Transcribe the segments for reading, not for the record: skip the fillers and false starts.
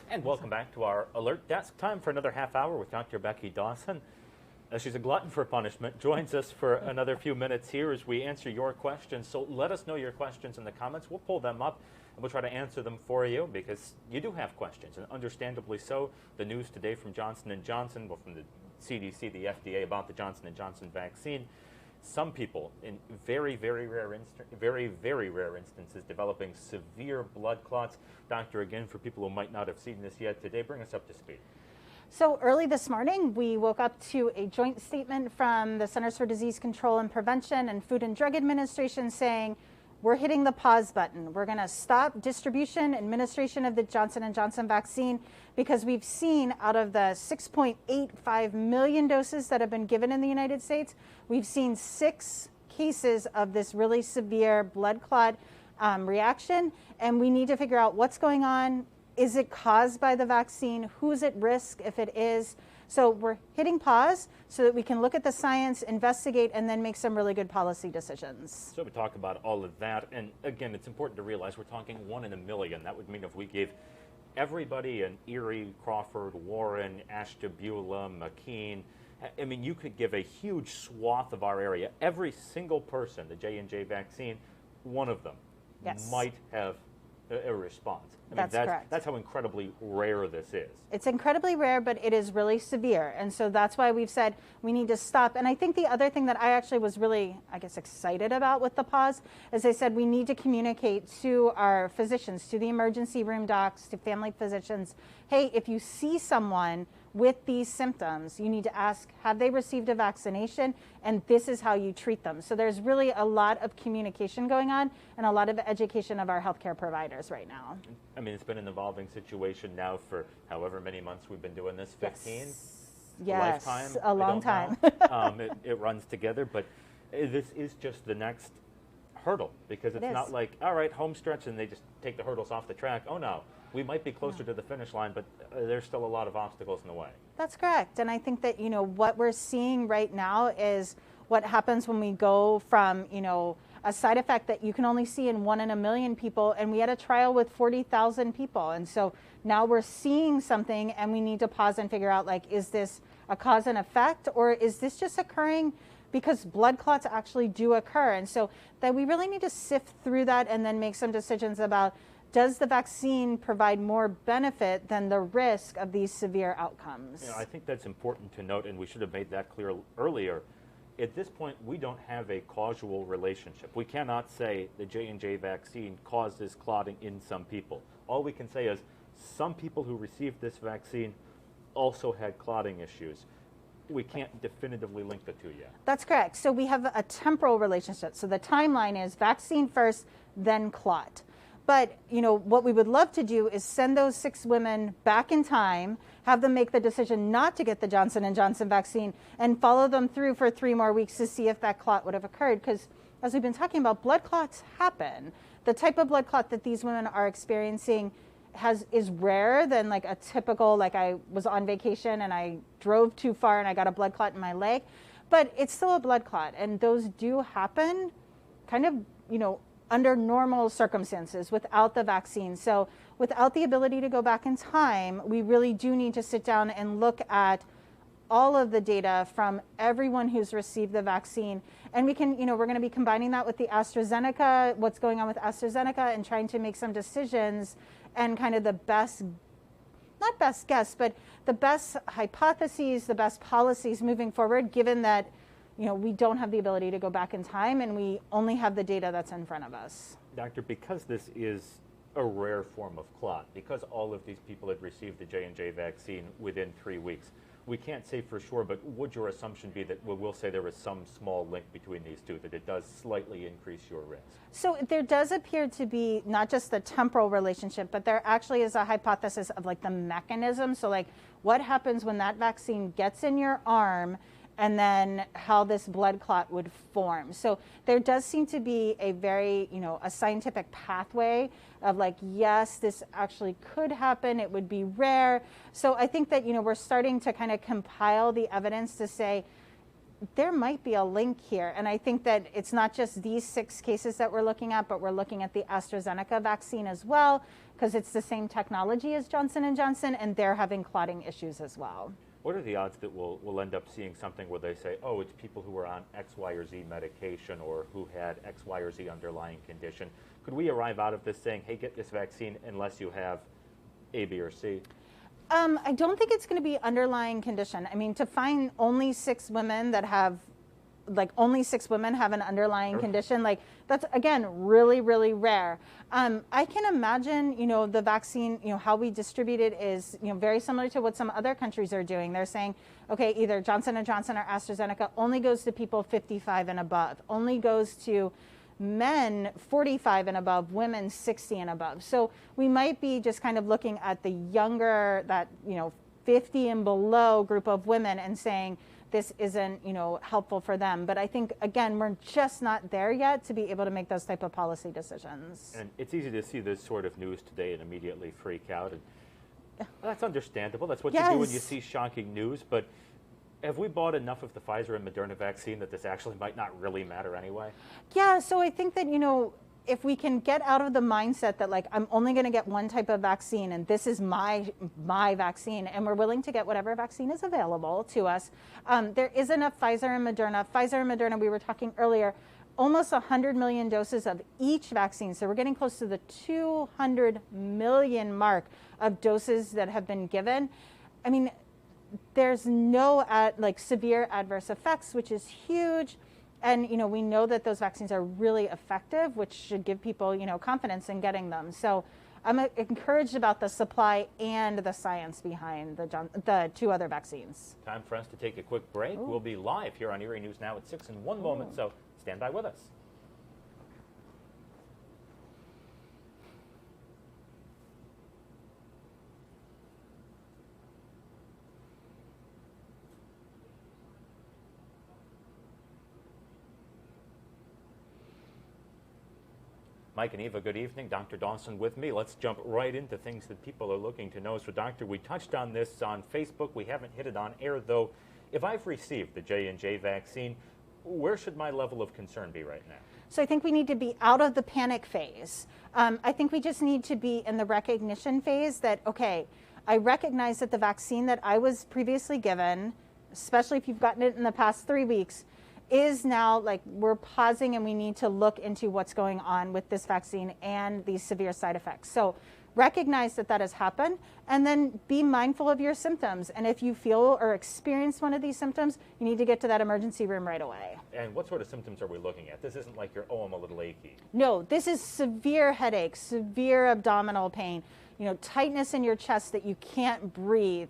And welcome back to our Alert Desk. Time for another half hour with Dr. Becky Dawson. She's a glutton for punishment, joins us for another few minutes here as we answer your questions. So let us know your questions in the comments. We'll pull them up and we'll try to answer them for you because you do have questions, and understandably so. The news today from Johnson & Johnson, well, from the CDC, the FDA, about the Johnson & Johnson vaccine. Some people, in very rare instances, developing severe blood clots. Doctor, again, for people who might not have seen this yet today, bring us up to speed. So early this morning, we woke up to a joint statement from the Centers for Disease Control and Prevention and Food and Drug Administration saying, we're hitting the pause button. We're going to stop distribution, administration of the Johnson & Johnson vaccine because we've seen out of the 6.85 million doses that have been given in the United States, we've seen 6 cases of this really severe blood clot reaction, and we need to figure out what's going on. Is it caused by the vaccine? Who's at risk if it is? So we're hitting pause so that we can look at the science, investigate, and then make some really good policy decisions. So we talk about all of that. And again, it's important to realize we're talking 1 in a million. That would mean if we gave everybody in Erie, Crawford, Warren, Ashtabula, McKean, I mean, you could give a huge swath of our area, every single person, the J&J vaccine, one of them might have a response. I mean, That's correct. That's how incredibly rare this is. It's incredibly rare, but it is really severe. And so that's why we've said we need to stop. And I think the other thing that I actually was really, excited about with the pause is they said we need to communicate to our physicians, to the emergency room docs, to family physicians, hey, if you see someone with these symptoms, you need to ask, have they received a vaccination? And this is how you treat them. So there's really a lot of communication going on and a lot of education of our healthcare providers right now. I mean, it's been an evolving situation now for however many months we've been doing this, 15? Yes, lifetime? a long time. It runs together, but this is just the next hurdle because it's not like, all right, home stretch, and they just take the hurdles off the track. Oh, no. We might be closer to the finish line, but there's still a lot of obstacles in the way. That's correct. And I think that, what we're seeing right now is what happens when we go from, a side effect that you can only see in 1 in a million people. And we had a trial with 40,000 people. And so now we're seeing something and we need to pause and figure out, is this a cause and effect, or is this just occurring because blood clots actually do occur? And so that we really need to sift through that and then make some decisions about, does the vaccine provide more benefit than the risk of these severe outcomes? I think that's important to note, and we should have made that clear earlier. At this point, we don't have a causal relationship. We cannot say the J&J vaccine caused this clotting in some people. All we can say is some people who received this vaccine also had clotting issues. We can't definitively link the two yet. That's correct. So we have a temporal relationship. So the timeline is vaccine first, then clot. But, what we would love to do is send those 6 women back in time, have them make the decision not to get the Johnson & Johnson vaccine, and follow them through for 3 more weeks to see if that clot would have occurred. Because as we've been talking about, blood clots happen. The type of blood clot that these women are experiencing is rarer than a typical, I was on vacation and I drove too far and I got a blood clot in my leg. But it's still a blood clot. And those do happen kind of, under normal circumstances without the vaccine. So without the ability to go back in time, we really do need to sit down and look at all of the data from everyone who's received the vaccine. And we can, we're going to be combining that with the AstraZeneca, what's going on with AstraZeneca, and trying to make some decisions and kind of the best, not best guess, but the best hypotheses, the best policies moving forward, given that we don't have the ability to go back in time and we only have the data that's in front of us. Doctor, because this is a rare form of clot, because all of these people had received the J&J vaccine within 3 weeks, we can't say for sure, but would your assumption be that we'll say there is some small link between these two, that it does slightly increase your risk? So there does appear to be not just the temporal relationship, but there actually is a hypothesis of the mechanism. So what happens when that vaccine gets in your arm and then how this blood clot would form. So there does seem to be a very, a scientific pathway of yes, this actually could happen. It would be rare. So I think that, we're starting to kind of compile the evidence to say, there might be a link here. And I think that it's not just these 6 cases that we're looking at, but we're looking at the AstraZeneca vaccine as well, because it's the same technology as Johnson & Johnson, and they're having clotting issues as well. What are the odds that we'll end up seeing something where they say, oh, it's people who were on X, Y, or Z medication or who had X, Y, or Z underlying condition? Could we arrive out of this saying, hey, get this vaccine unless you have A, B, or C? I don't think it's going to be underlying condition. I mean, to find only 6 women that have, like only 6 women have an underlying condition, like that's, again, really, really rare. I can imagine, the vaccine, how we distribute it is, very similar to what some other countries are doing. They're saying, okay, either Johnson & Johnson or AstraZeneca only goes to people 55 and above, only goes to men 45 and above, women 60 and above. So we might be just kind of looking at the younger, that 50 and below group of women and saying this isn't helpful for them. But I think, again, we're just not there yet to be able to make those type of policy decisions. And it's easy to see this sort of news today and immediately freak out. And that's understandable. That's what you do when you see shocking news. But have we bought enough of the Pfizer and Moderna vaccine that this actually might not really matter anyway? Yeah, so I think that, if we can get out of the mindset that, like, I'm only going to get one type of vaccine and this is my vaccine, and we're willing to get whatever vaccine is available to us, there is enough Pfizer and Moderna. Pfizer and Moderna, we were talking earlier, almost 100 million doses of each vaccine. So we're getting close to the 200 million mark of doses that have been given. I mean, there's no severe adverse effects, which is huge. And, we know that those vaccines are really effective, which should give people, confidence in getting them. So I'm encouraged about the supply and the science behind the 2 other vaccines. Time for us to take a quick break. Ooh. We'll be live here on Erie News Now at 6 in 1 moment, so stand by with us. Mike and Eva, good evening. Dr. Dawson with me. Let's jump right into things that people are looking to know. So, Doctor, we touched on this on Facebook. We haven't hit it on air, though. If I've received the J&J vaccine, where should my level of concern be right now? So I think we need to be out of the panic phase. I think we just need to be in the recognition phase that, okay, I recognize that the vaccine that I was previously given, especially if you've gotten it in the past 3 weeks, is now, like, we're pausing and we need to look into what's going on with this vaccine and these severe side effects. So recognize that that has happened, and then be mindful of your symptoms. And if you feel or experience one of these symptoms, you need to get to that emergency room right away. And what sort of symptoms are we looking at? This isn't like I'm a little achy. No, this is severe headache, severe abdominal pain, tightness in your chest that you can't breathe.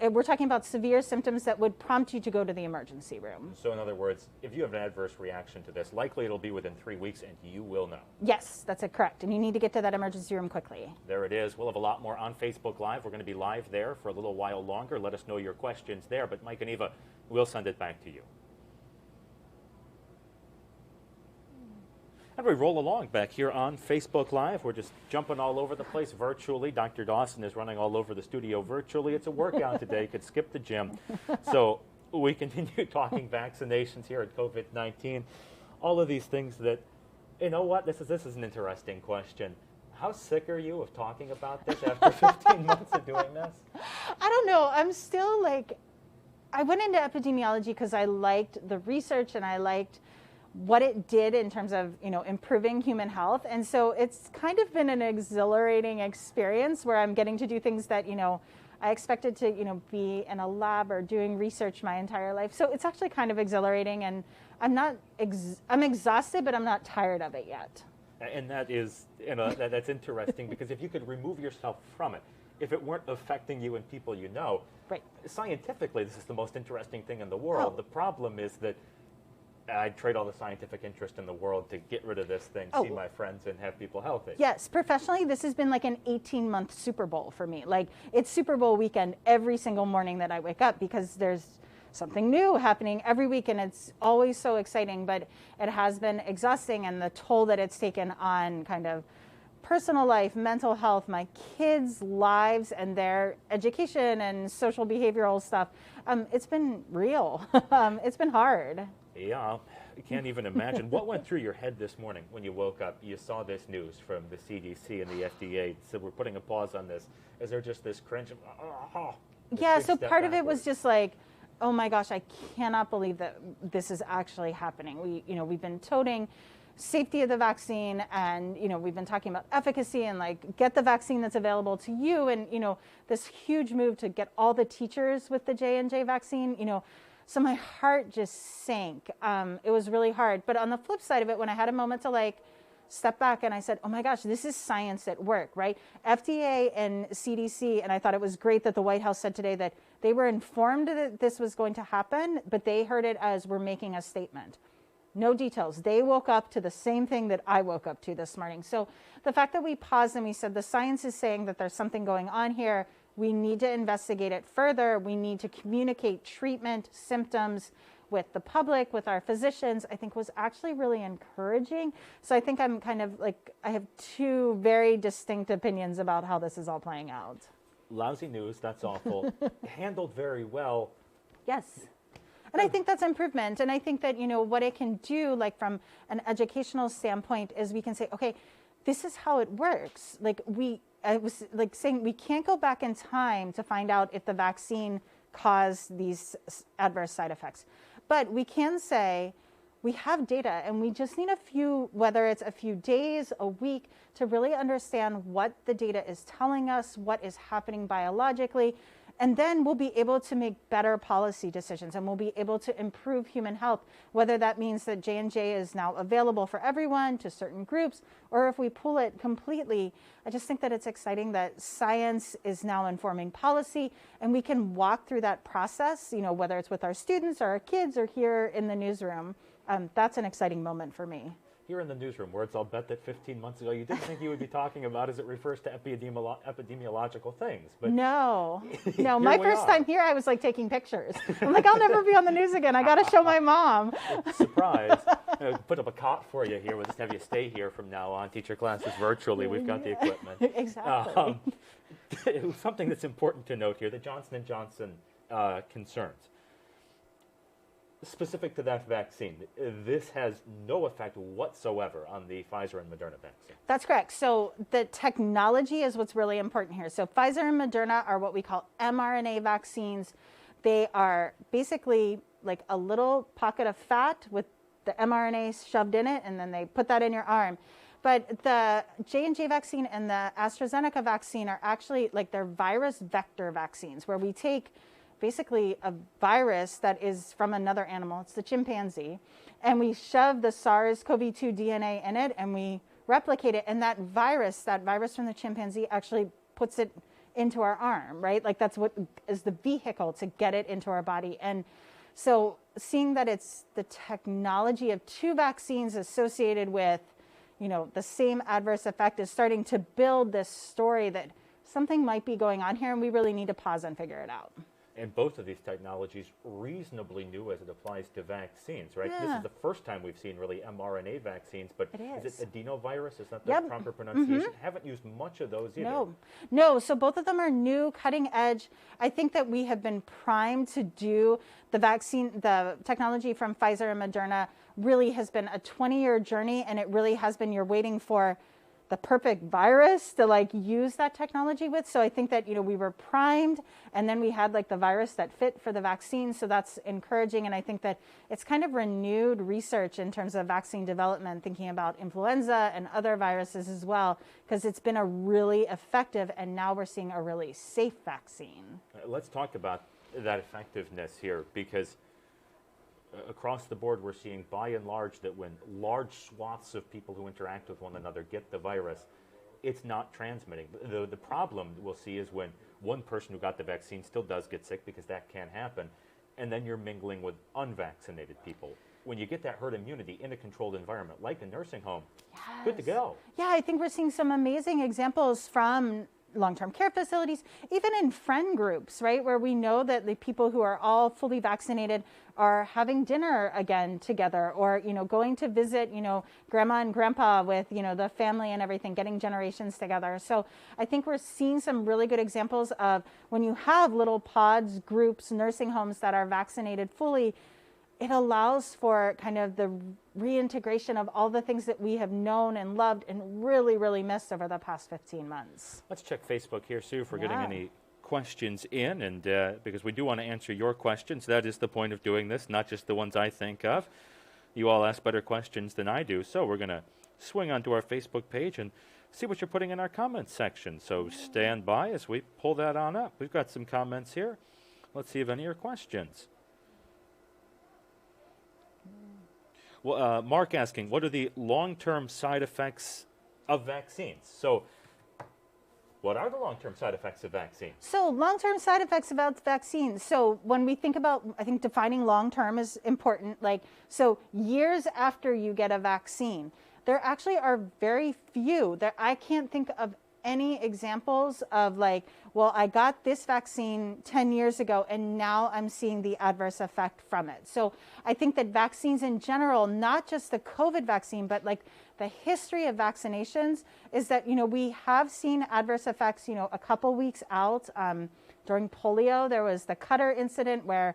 We're talking about severe symptoms that would prompt you to go to the emergency room. So in other words, if you have an adverse reaction to this, likely it'll be within 3 weeks and you will know. Yes, that's correct. And you need to get to that emergency room quickly. There it is. We'll have a lot more on Facebook Live. We're going to be live there for a little while longer. Let us know your questions there. But Mike and Eva, we'll send it back to you. And we roll along back here on Facebook Live. We're just jumping all over the place virtually. Dr. Dawson is running all over the studio virtually. It's a workout today. Could skip the gym. So we continue talking vaccinations here at COVID-19. All of these things that, you know what, this is an interesting question. How sick are you of talking about this after 15 months of doing this? I don't know. I'm still I went into epidemiology because I liked the research and I liked what it did in terms of, improving human health. And so it's kind of been an exhilarating experience where I'm getting to do things that, I expected to, be in a lab or doing research my entire life. So it's actually kind of exhilarating, and I'm exhausted, but I'm not tired of it yet. And that is, that's interesting because if you could remove yourself from it, if it weren't affecting you and people you know, right. Scientifically, this is the most interesting thing in the world. Oh. The problem is that I'd trade all the scientific interest in the world to get rid of this thing, see my friends, and have people healthy. Yes, professionally, this has been like an 18-month Super Bowl for me. Like, it's Super Bowl weekend every single morning that I wake up because there's something new happening every week, and it's always so exciting, but it has been exhausting, and the toll that it's taken on kind of personal life, mental health, my kids' lives and their education and social behavioral stuff. It's been real. It's been hard. Yeah, I can't even imagine. What went through your head this morning when you woke up? You saw this news from the CDC and the FDA. Said we're putting a pause on this. Is there just this cringe of, Yeah, so part of it was just like, oh my gosh, I cannot believe that this is actually happening. We've been toting safety of the vaccine, and we've been talking about efficacy and like get the vaccine that's available to you, and this huge move to get all the teachers with the J&J vaccine. So my heart just sank. It was really hard. But on the flip side of it, when I had a moment to like step back and I said, oh my gosh, this is science at work, right? FDA and CDC, and I thought it was great that the White House said today that they were informed that this was going to happen, but they heard it as we're making a statement. No details. They woke up to the same thing that I woke up to this morning. So the fact that we paused and we said the science is saying that there's something going on here, we need to investigate it further. We need to communicate treatment, symptoms with the public, with our physicians, I think was actually really encouraging. So I think I'm kind of like, I have two very distinct opinions about how this is all playing out. Lousy news, that's awful. Handled very well. Yes. And I think that's improvement. And I think that, what it can do, like from an educational standpoint, is we can say, okay, this is how it works. I was like saying, we can't go back in time to find out if the vaccine caused these adverse side effects. But we can say we have data, and we just need whether it's a few days, a week, to really understand what the data is telling us, what is happening biologically. And then we'll be able to make better policy decisions, and we'll be able to improve human health, whether that means that J&J is now available for everyone, to certain groups, or if we pull it completely. I just think that it's exciting that science is now informing policy, and we can walk through that process, whether it's with our students or our kids or here in the newsroom. That's an exciting moment for me. Here in the newsroom, words I'll bet that 15 months ago you didn't think you would be talking about as it refers to epidemiological things. But no, my first time here, I was like taking pictures. I'm like, I'll never be on the news again. I got to show my mom. Surprise. Put up a cot for you here. We'll just have you stay here from now on. Teach your classes virtually. We've got the equipment. Exactly. Something that's important to note here, the Johnson & Johnson concerns. Specific to that vaccine, this has no effect whatsoever on the Pfizer and Moderna vaccine. That's correct. So the technology is what's really important here. So Pfizer and Moderna are what we call mRNA vaccines. They are basically like a little pocket of fat with the mRNA shoved in it, and then they put that in your arm. But the J&J vaccine and the AstraZeneca vaccine are actually like they're virus vector vaccines, where we take basically a virus that is from another animal, it's the chimpanzee, and we shove the SARS-CoV-2 DNA in it and we replicate it, and that virus from the chimpanzee actually puts it into our arm, right? Like that's what is the vehicle to get it into our body. And so seeing that it's the technology of two vaccines associated with, the same adverse effect is starting to build this story that something might be going on here, and we really need to pause and figure it out. And both of these technologies reasonably new as it applies to vaccines, right? Yeah. This is the first time we've seen really mRNA vaccines, but is it adenovirus? Is that the proper pronunciation? Haven't used much of those either. No. So both of them are new, cutting edge. I think that we have been primed to do the vaccine. The technology from Pfizer and Moderna really has been a 20-year journey, and it really has been, you're waiting for the perfect virus to like use that technology with. So I think that, we were primed, and then we had like the virus that fit for the vaccine. So that's encouraging. And I think that it's kind of renewed research in terms of vaccine development, thinking about influenza and other viruses as well, because it's been a really effective, and now we're seeing a really safe vaccine. Let's talk about that effectiveness here, because across the board, we're seeing by and large that when large swaths of people who interact with one another get the virus, it's not transmitting. The problem we'll see is when one person who got the vaccine still does get sick, because that can happen, and then you're mingling with unvaccinated people. When you get that herd immunity in a controlled environment, like a nursing home, good to go. Yeah, I think we're seeing some amazing examples from long-term care facilities, even in friend groups, right? Where we know that the people who are all fully vaccinated are having dinner again together, or, going to visit, grandma and grandpa with, the family and everything, getting generations together. So I think we're seeing some really good examples of when you have little pods, groups, nursing homes that are vaccinated fully, it allows for kind of the reintegration of all the things that we have known and loved and really, really missed over the past 15 months. Let's check Facebook here, Sue, if we're getting any questions in, and because we do want to answer your questions. That is the point of doing this, not just the ones I think of. You all ask better questions than I do, so we're going to swing onto our Facebook page and see what you're putting in our comments section. So stand by as we pull that on up. We've got some comments here. Let's see if any are questions. Well, Mark asking, what are the long-term side effects of vaccines? So what are the long-term side effects of vaccines? So long-term side effects about vaccines. So when we think about, I think defining long-term is important. So years after you get a vaccine, there actually are very few. I can't think of any examples of well, I got this vaccine 10 years ago and now I'm seeing the adverse effect from it. So I think that vaccines in general, not just the COVID vaccine, but the history of vaccinations is that, we have seen adverse effects, a couple weeks out. During polio, there was the Cutter incident where,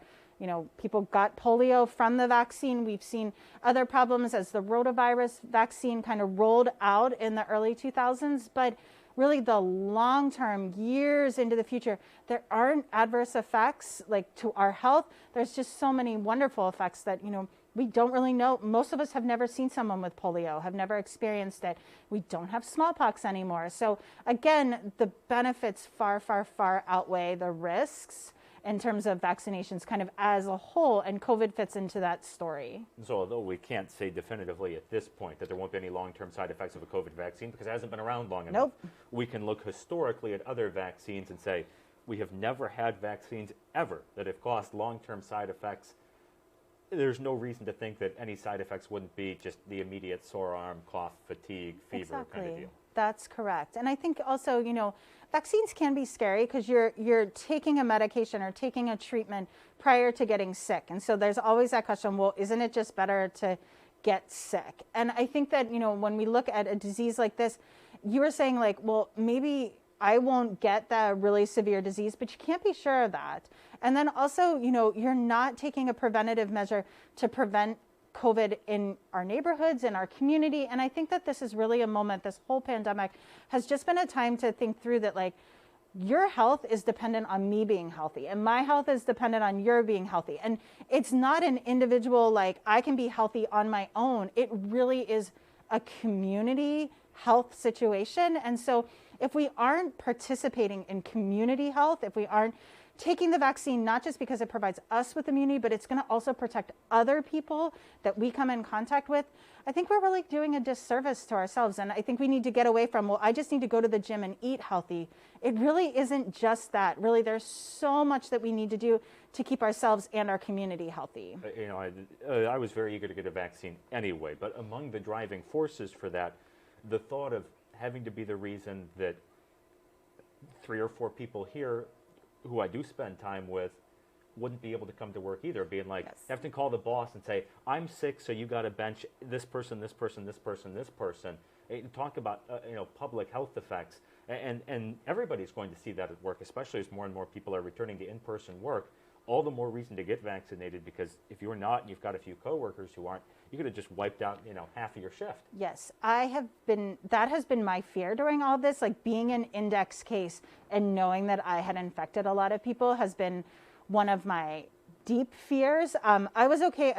people got polio from the vaccine. We've seen other problems as the rotavirus vaccine kind of rolled out in the early 2000s. But really the long-term, years into the future, there aren't adverse effects to our health. There's just so many wonderful effects that, we don't really know. Most of us have never seen someone with polio, have never experienced it. We don't have smallpox anymore. So again, the benefits far, far, far outweigh the risks in terms of vaccinations kind of as a whole, and COVID fits into that story. So although we can't say definitively at this point that there won't be any long-term side effects of a COVID vaccine because it hasn't been around long enough, we can look historically at other vaccines and say we have never had vaccines ever that have caused long-term side effects. There's no reason to think that any side effects wouldn't be just the immediate sore arm, cough, fatigue, fever kind of deal. That's correct. And I think also, vaccines can be scary because you're taking a medication or taking a treatment prior to getting sick. And so there's always that question, well, isn't it just better to get sick? And I think that, when we look at a disease like this, you were saying well, maybe I won't get the really severe disease, but you can't be sure of that. And then also, you're not taking a preventative measure to prevent COVID in our neighborhoods, in our community. And I think that this is really a moment, this whole pandemic has just been a time to think through that your health is dependent on me being healthy and my health is dependent on your being healthy. And it's not an individual, I can be healthy on my own. It really is a community health situation. And so if we aren't participating in community health, if we aren't taking the vaccine, not just because it provides us with immunity, but it's going to also protect other people that we come in contact with, I think we're really doing a disservice to ourselves. And I think we need to get away from, well, I just need to go to the gym and eat healthy. It really isn't just that. Really, there's so much that we need to do to keep ourselves and our community healthy. I was very eager to get a vaccine anyway, but among the driving forces for that, the thought of having to be the reason that 3 or 4 people here who I do spend time with wouldn't be able to come to work either, being have to call the boss and say, I'm sick, so you got to bench this person, this person, this person, this person. And talk about public health effects, and everybody's going to see that at work, especially as more and more people are returning to in-person work. All the more reason to get vaccinated, because if you're not and you've got a few coworkers who aren't, you could have just wiped out half of your shift. Yes, that has been my fear during all this, being an index case and knowing that I had infected a lot of people has been one of my deep fears. I was okay.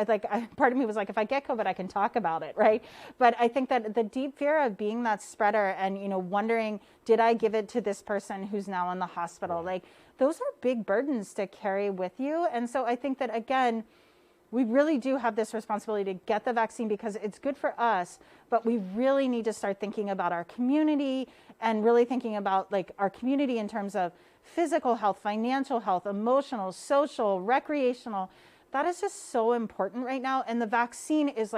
Part of me was if I get COVID, I can talk about it, right? But I think that the deep fear of being that spreader and, wondering, did I give it to this person who's now in the hospital? Right. Those are big burdens to carry with you. And so I think that, again, we really do have this responsibility to get the vaccine because it's good for us, but we really need to start thinking about our community and really thinking about our community in terms of physical health, financial health, emotional, social, recreational. That is just so important right now. And the vaccine is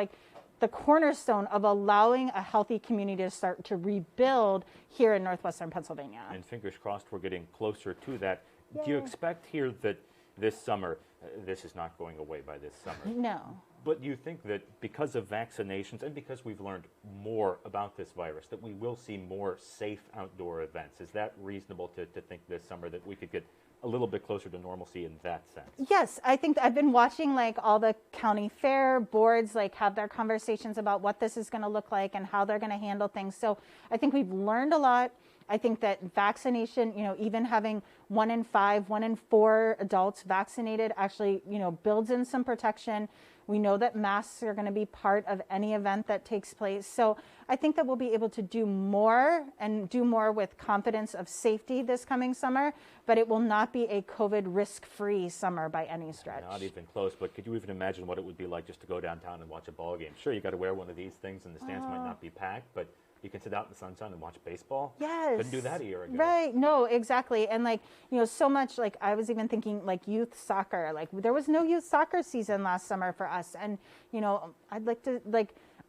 the cornerstone of allowing a healthy community to start to rebuild here in northwestern Pennsylvania. And fingers crossed we're getting closer to that. Do you Yay. expect here that this summer, this is not going away by this summer, No. but you think that because of vaccinations and because we've learned more about this virus, that we will see more safe outdoor events? Is that reasonable to think this summer that we could get a little bit closer to normalcy in that sense? Yes, I think I've been watching like all the county fair boards like have their conversations about what this is going to look like and how they're going to handle things. So I think we've learned a lot. I think that vaccination, even having 1 in 5, 1 in 4 adults vaccinated actually, builds in some protection. We know that masks are going to be part of any event that takes place. So I think that we'll be able to do more and do more with confidence of safety this coming summer, but it will not be a COVID risk-free summer by any stretch. Not even close, but could you even imagine what it would be like just to go downtown and watch a ball game? Sure, you got to wear one of these things and the stands might not be packed, but you can sit out in the sunshine and watch baseball. Yes. Couldn't do that a year ago. Right. No, exactly. And so much, I was even thinking youth soccer, there was no youth soccer season last summer for us. And, I'd like to,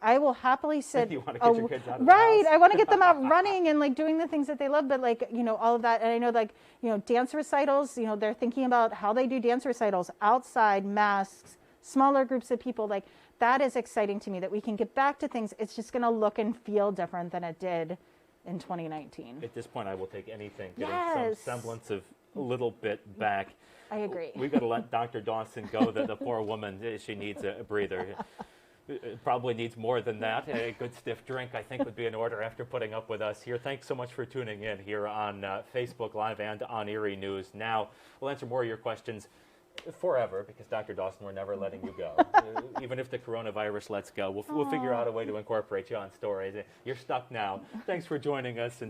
I will happily sit. You want to get your kids out of the right. house? I want to get them out running and doing the things that they love. But all of that. And I know dance recitals, they're thinking about how they do dance recitals outside, masks, smaller groups of people. That is exciting to me that we can get back to things. It's just going to look and feel different than it did in 2019. At this point, I will take anything, getting Yes. some semblance of a little bit back. I agree. We've got to let Dr. Dawson go. The poor woman, she needs a breather. Probably needs more than that. A good stiff drink, I think, would be in order after putting up with us here. Thanks so much for tuning in here on Facebook Live and on Erie News Now. We'll answer more of your questions forever, because Dr. Dawson, we're never letting you go. Even if the coronavirus lets go, we'll figure out a way to incorporate you on stories. You're stuck now. Thanks for joining us. And